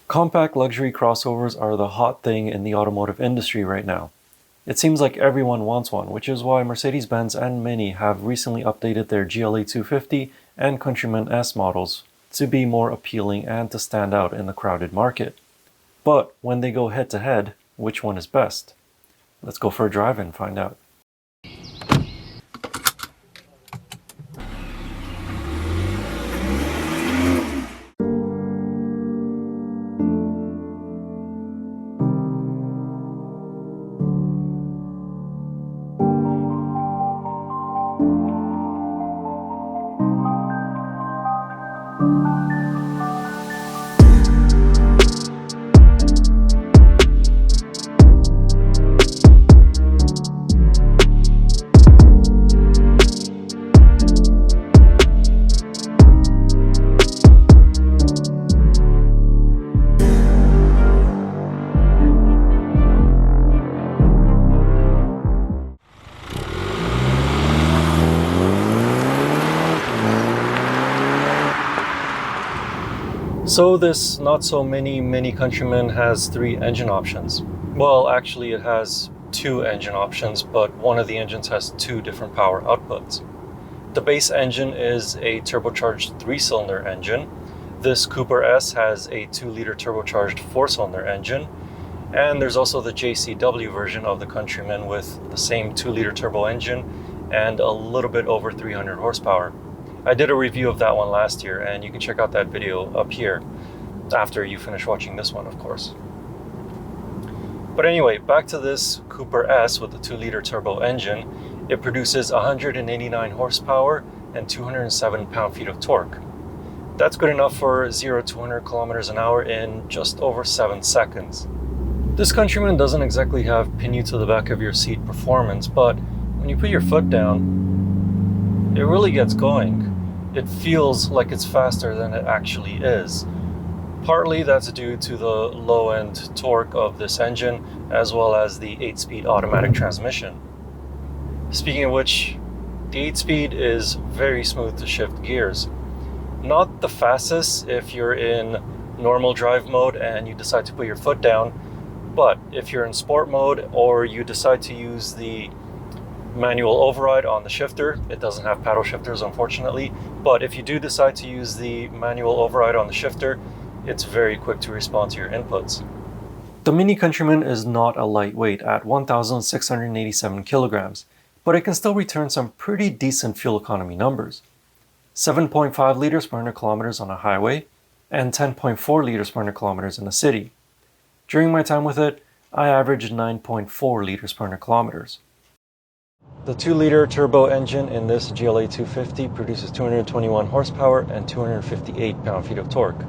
Compact luxury crossovers are the hot thing in the automotive industry right now. It seems like everyone wants one, which is why Mercedes-Benz and Mini have recently updated their GLA 250 and Countryman S models to be more appealing and to stand out in the crowded market. But when they go head to head, which one is best? Let's go for a drive and find out. So this not-so-mini Mini Countryman has 3 engine options. Well, actually it has 2 engine options, but one of the engines has 2 different power outputs. The base engine is a turbocharged 3-cylinder engine. This Cooper S has a 2-liter turbocharged 4-cylinder engine. And there's also the JCW version of the Countryman with the same 2-liter turbo engine and a little bit over 300 horsepower. I did a review of that one last year, and you can check out that video up here after you finish watching this one, of course. But anyway, back to this Cooper S with the 2-liter turbo engine. It produces 189 horsepower and 207 pound-feet of torque. That's good enough for 0 to 100 kilometers an hour in just over 7 seconds. This Countryman doesn't exactly have pin you to the back of your seat performance, but when you put your foot down, it really gets going. It feels like it's faster than it actually is. Partly that's due to the low-end torque of this engine, as well as the 8-speed automatic transmission. Speaking of which, the 8-speed is very smooth to shift gears. Not the fastest if you're in normal drive mode and you decide to put your foot down, but if you're in sport mode or you decide to use the manual override on the shifter, it doesn't have paddle shifters unfortunately, but if you do decide to use the manual override on the shifter, it's very quick to respond to your inputs. The Mini Countryman is not a lightweight at 1,687 kilograms, but it can still return some pretty decent fuel economy numbers. 7.5 liters per 100 kilometers on a highway and 10.4 liters per 100 kilometers in a city. During my time with it, I averaged 9.4 liters per 100 kilometers. The 2-liter turbo engine in this GLA 250 produces 221 horsepower and 258 pound-feet of torque.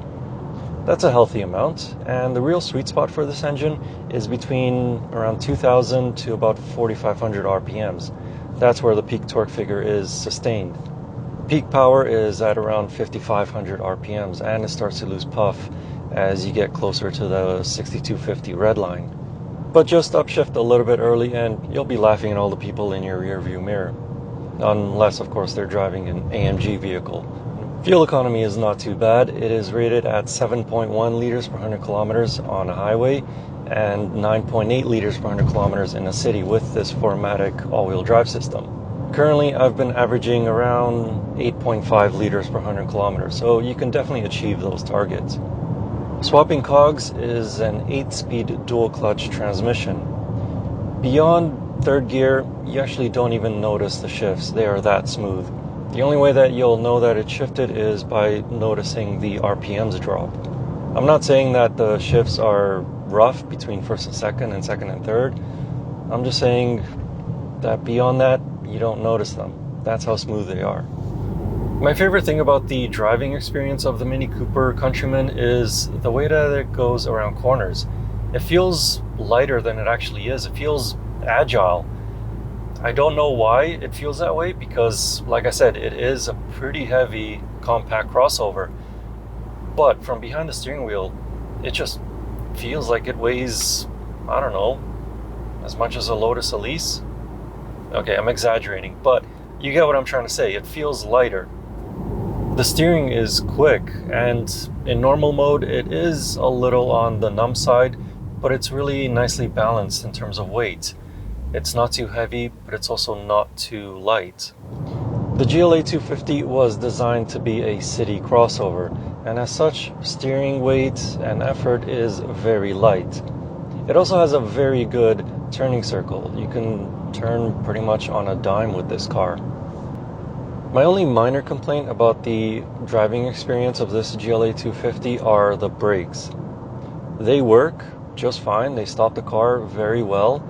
That's a healthy amount, and the real sweet spot for this engine is between around 2,000 to about 4,500 RPMs. That's where the peak torque figure is sustained. Peak power is at around 5,500 RPMs, and it starts to lose puff as you get closer to the 6250 red line. But just upshift a little bit early and you'll be laughing at all the people in your rear view mirror. Unless, of course, they're driving an AMG vehicle. Fuel economy is not too bad. It is rated at 7.1 liters per 100 kilometers on a highway and 9.8 liters per 100 kilometers in a city with this 4MATIC all-wheel drive system. Currently, I've been averaging around 8.5 liters per 100 kilometers, so you can definitely achieve those targets. Swapping cogs is an 8-speed dual-clutch transmission. Beyond third gear, you actually don't even notice the shifts. They are that smooth. The only way that you'll know that it shifted is by noticing the RPMs drop. I'm not saying that the shifts are rough between first and second and third. I'm just saying that beyond that, you don't notice them. That's how smooth they are. My favorite thing about the driving experience of the Mini Cooper Countryman is the way that it goes around corners. It feels lighter than it actually is. It feels agile. I don't know why it feels that way because, like I said, it is a pretty heavy compact crossover. But from behind the steering wheel, it just feels like it weighs, I don't know, as much as a Lotus Elise. Okay, I'm exaggerating, but you get what I'm trying to say. It feels lighter. The steering is quick, and in normal mode it is a little on the numb side, but it's really nicely balanced in terms of weight. It's not too heavy, but it's also not too light. The GLA 250 was designed to be a city crossover, and as such, steering weight and effort is very light. It also has a very good turning circle. You can turn pretty much on a dime with this car. My only minor complaint about the driving experience of this GLA 250 are the brakes. They work just fine, they stop the car very well.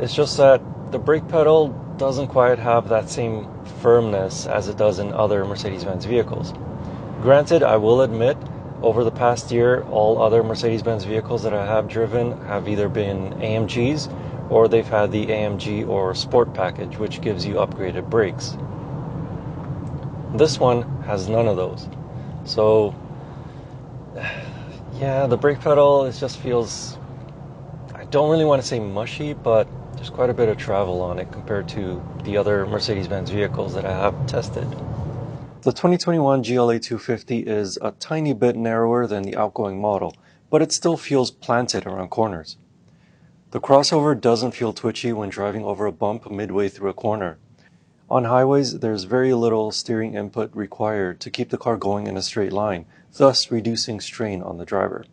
It's just that the brake pedal doesn't quite have that same firmness as it does in other Mercedes-Benz vehicles. Granted, I will admit, over the past year, all other Mercedes-Benz vehicles that I have driven have either been AMGs or they've had the AMG or Sport package, which gives you upgraded brakes. This one has none of those. So, yeah, the brake pedal, it just feels, I don't really want to say mushy, but there's quite a bit of travel on it compared to the other Mercedes-Benz vehicles that I have tested. The 2021 GLA 250 is a tiny bit narrower than the outgoing model, but it still feels planted around corners. The crossover doesn't feel twitchy when driving over a bump midway through a corner. On highways, there's very little steering input required to keep the car going in a straight line, thus reducing strain on the driver.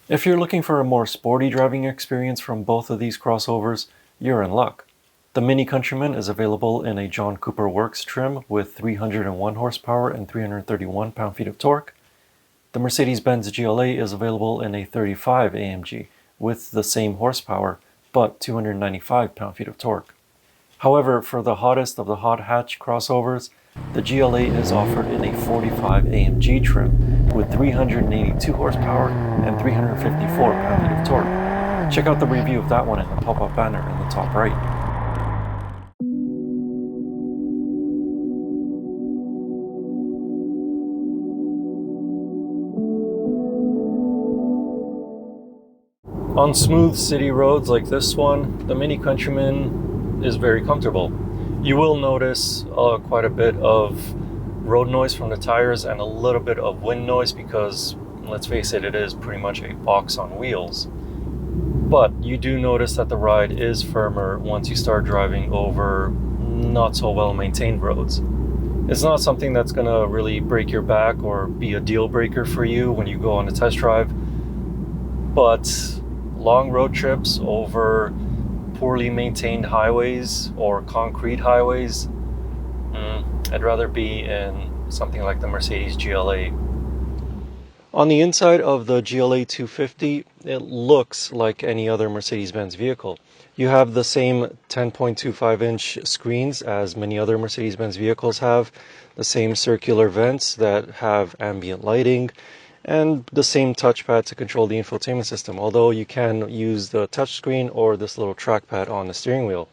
If you're looking for a more sporty driving experience from both of these crossovers, you're in luck. The Mini Countryman is available in a John Cooper Works trim with 301 horsepower and 331 pound-feet of torque. The Mercedes-Benz GLA is available in a 35 AMG with the same horsepower, but 295 pound-feet of torque. However, for the hottest of the hot hatch crossovers, the GLA is offered in a 45 AMG trim with 382 horsepower and 354 pound-feet of torque. Check out the review of that one in the pop-up banner in the top right. On smooth city roads like this one, the Mini Countryman is very comfortable. You will notice quite a bit of road noise from the tires and a little bit of wind noise because, let's face it, it is pretty much a box on wheels. But you do notice that the ride is firmer once you start driving over not so well maintained roads. It's not something that's going to really break your back or be a deal breaker for you when you go on a test drive, but long road trips over poorly maintained highways or concrete highways, I'd rather be in something like the Mercedes GLA. On the inside of the GLA 250, it looks like any other Mercedes-Benz vehicle. You have the same 10.25-inch screens as many other Mercedes-Benz vehicles have, the same circular vents that have ambient lighting, and the same touchpad to control the infotainment system, although you can use the touchscreen or this little trackpad on the steering wheel.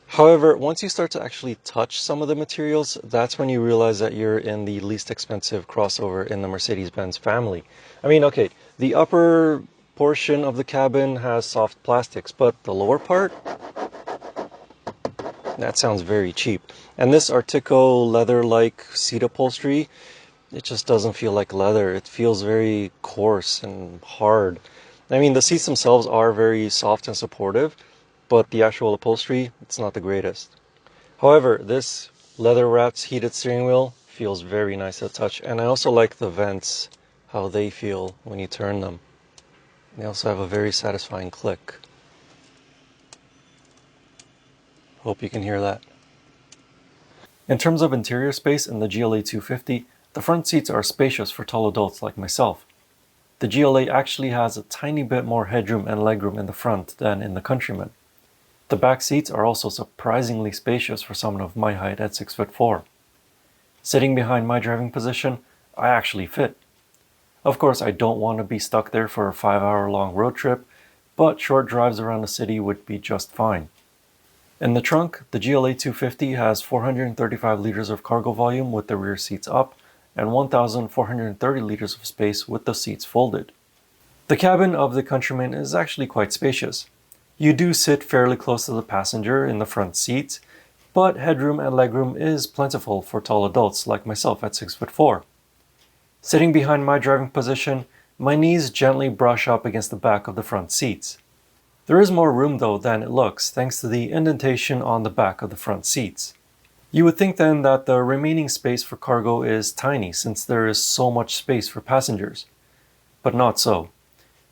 However, once you start to actually touch some of the materials, that's when you realize that you're in the least expensive crossover in the Mercedes-Benz family. I mean, okay, the upper portion of the cabin has soft plastics, but the lower part? That sounds very cheap. And this Artico leather-like seat upholstery, it just doesn't feel like leather. It feels very coarse and hard. I mean, the seats themselves are very soft and supportive, but the actual upholstery, it's not the greatest. However, this leather-wrapped heated steering wheel feels very nice to touch, and I also like the vents, how they feel when you turn them. They also have a very satisfying click. Hope you can hear that. In terms of interior space in the GLA 250, the front seats are spacious for tall adults like myself. The GLA actually has a tiny bit more headroom and legroom in the front than in the Countryman. The back seats are also surprisingly spacious for someone of my height at 6'4". Sitting behind my driving position, I actually fit. Of course, I don't want to be stuck there for a 5-hour-long road trip, but short drives around the city would be just fine. In the trunk, the GLA 250 has 435 liters of cargo volume with the rear seats up, and 1,430 liters of space with the seats folded. The cabin of the Countryman is actually quite spacious. You do sit fairly close to the passenger in the front seat, but headroom and legroom is plentiful for tall adults like myself at 6'4". Sitting behind my driving position, my knees gently brush up against the back of the front seats. There is more room though than it looks thanks to the indentation on the back of the front seats. You would think then that the remaining space for cargo is tiny since there is so much space for passengers. But not so.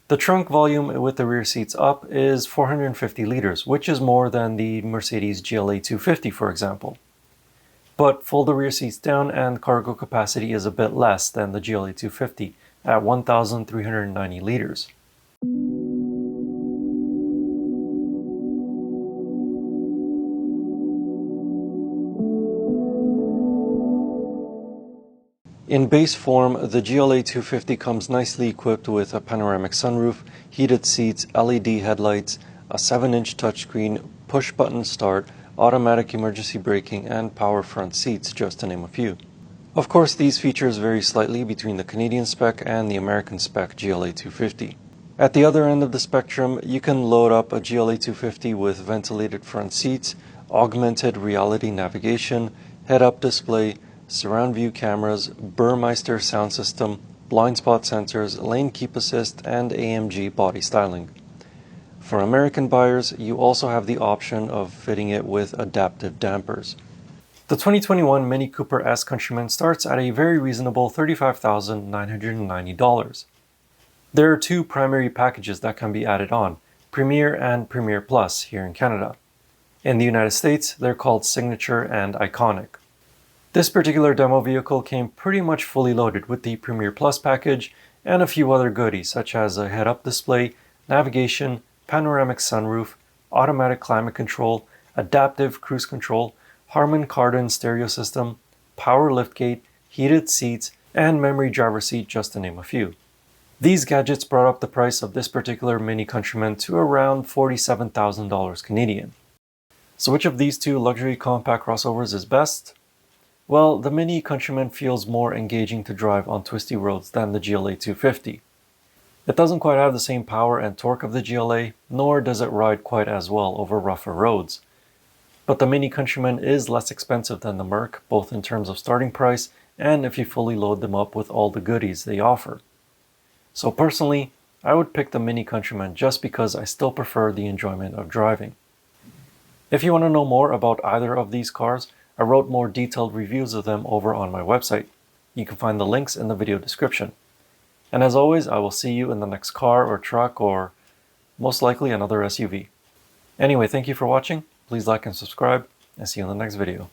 The trunk volume with the rear seats up is 450 liters, which is more than the Mercedes GLA 250 for example. But fold the rear seats down and cargo capacity is a bit less than the GLA 250 at 1,390 liters. In base form, the GLA 250 comes nicely equipped with a panoramic sunroof, heated seats, LED headlights, a 7-inch touchscreen, push-button start, automatic emergency braking, and power front seats, just to name a few. Of course, these features vary slightly between the Canadian spec and the American spec GLA 250. At the other end of the spectrum, you can load up a GLA 250 with ventilated front seats, augmented reality navigation, head-up display, surround view cameras, Burmeister sound system, blind spot sensors, lane keep assist, and AMG body styling. For American buyers, you also have the option of fitting it with adaptive dampers. The 2021 Mini Cooper S Countryman starts at a very reasonable $35,990. There are two primary packages that can be added on, Premier and Premier Plus here in Canada. In the United States, they're called Signature and Iconic. This particular demo vehicle came pretty much fully loaded with the Premier Plus package and a few other goodies such as a head-up display, navigation, panoramic sunroof, automatic climate control, adaptive cruise control, Harman Kardon stereo system, power liftgate, heated seats, and memory driver seat, just to name a few. These gadgets brought up the price of this particular Mini Countryman to around $47,000 Canadian. So which of these two luxury compact crossovers is best? Well, the Mini Countryman feels more engaging to drive on twisty roads than the GLA 250. It doesn't quite have the same power and torque of the GLA, nor does it ride quite as well over rougher roads. But the Mini Countryman is less expensive than the Merc, both in terms of starting price and if you fully load them up with all the goodies they offer. So personally, I would pick the Mini Countryman just because I still prefer the enjoyment of driving. If you want to know more about either of these cars, I wrote more detailed reviews of them over on my website. You can find the links in the video description. And as always, I will see you in the next car or truck or most likely another SUV. Anyway, thank you for watching. Please like and subscribe, and see you in the next video.